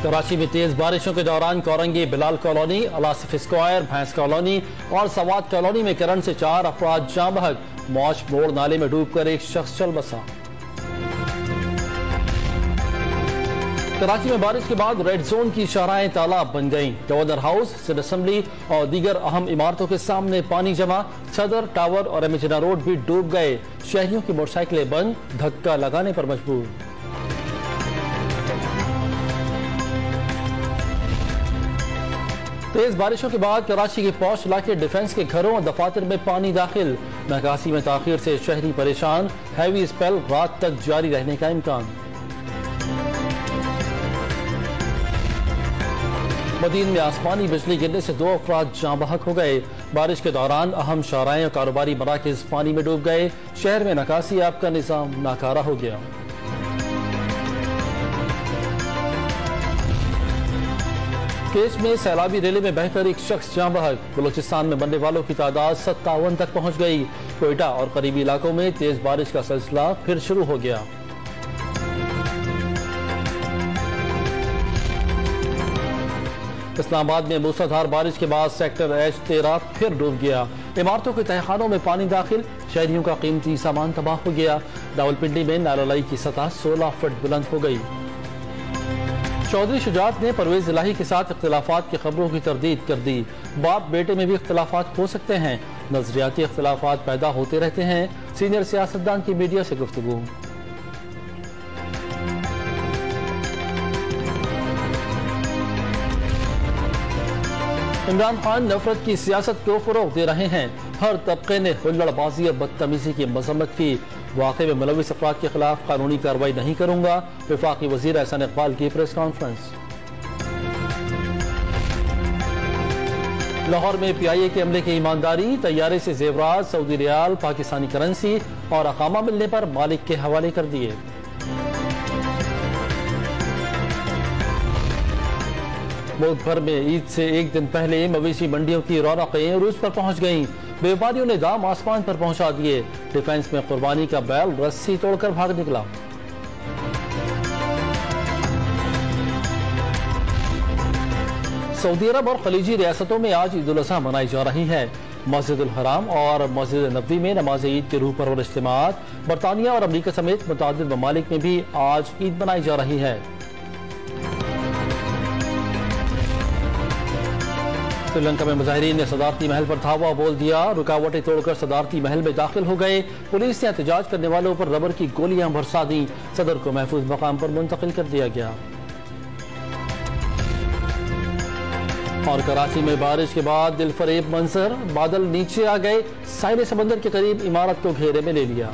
कराची में तेज बारिशों के दौरान कोरंगी बिलाल कॉलोनी, अलासिफ स्क्वायर, भैंस कॉलोनी और सवाद कॉलोनी में करंट से 4 अफराद जाँ बहक। मौज मोड़ नाले में डूबकर एक शख्स चल बसा। कराची में बारिश के बाद रेड जोन की शाहराएं तालाब बन गईं। गवर्नर हाउस, सिटी असेंबली और दीगर अहम इमारतों के सामने पानी जमा। सदर टावर और एमिजना रोड भी डूब गए। शहरियों की मोटरसाइकिलें बंद, धक्का लगाने पर मजबूर। तेज बारिशों के बाद कराची के पौष इलाके डिफेंस के घरों और दफातर में पानी दाखिल। निकासी में ताखिर से शहरी परेशान। हैवी स्पेल रात तक जारी रहने का इम्कान। मदीन में आसमानी बिजली गिरने से 2 अफराद जाँ बहक हो गए। बारिश के दौरान अहम शाहराएं और कारोबारी मराकज पानी में डूब गए। शहर में निकासी आब का निजाम नाकारा हो गया। केच में सैलाबी रेले में बहकर एक शख्स जाँ बहक। बलूचिस्तान में मरने वालों की तादाद 57 तक पहुंच गई। कोयटा और करीबी इलाकों में तेज बारिश का सिलसिला फिर शुरू हो गया। इस्लामाबाद में मूसलाधार बारिश के बाद सेक्टर H13 फिर डूब गया। इमारतों के तहखानों में पानी दाखिल। शहरियों का कीमती सामान तबाह हो गया। रावलपिंडी में नालालाई की सतह 16 फुट बुलंद हो गई। चौधरी शुजात ने परवेज इलाही के साथ इख्तिलाफात की खबरों की तरदीद कर दी। बाप बेटे में भी इख्तिलाफात हो सकते हैं। नजरियाती इख्तिलाफात पैदा होते रहते हैं। सीनियर सियासतदान की मीडिया से गुफ्तगू। इमरान खान नफरत की सियासत को फरोग दे रहे हैं। हर तबके ने हुल्लड़बाजी और बदतमीजी की मजम्मत की। वाक़े में मुलविस अफराद के खिलाफ कानूनी कार्रवाई नहीं करूंगा। वफाकी वज़ीर एहसान इकबाल की प्रेस कॉन्फ्रेंस। लाहौर में PIA के अमले की ईमानदारी। तैयारे से जेवरात, सऊदी रियाल, पाकिस्तानी करेंसी और अकामा मिलने पर मालिक के हवाले कर दिए। मुल्क भर में ईद से एक दिन पहले मवेशी मंडियों की रौनकें उरूज पर पहुंच गईं। व्यापारियों ने दाम आसमान पर पहुंचा दिए। डिफेंस में कुर्बानी का बैल रस्सी तोड़कर भाग निकला। सऊदी अरब और खलीजी रियासतों में आज ईद उल अज़हा मनाई जा रही है। मस्जिद उल हराम और मस्जिद नबवी में नमाज ईद के रूह परवर इज्तिमात। बरतानिया और अमरीका समेत मुतादिद ममालिक में भी आज ईद मनाई जा रही है। श्रीलंका में मुजाहिरीन ने सदारती महल पर धावा बोल दिया। रुकावटें तोड़कर सदारती महल में दाखिल हो गए। पुलिस ने एहतजाज करने वालों पर रबर की गोलियां बरसा दी। सदर को महफूज मकाम पर मुंतकिल कर दिया गया। और कराची में बारिश के बाद दिलफरेब मंजर। बादल नीचे आ गए। साहिल समंदर के करीब इमारत को घेरे में ले लिया।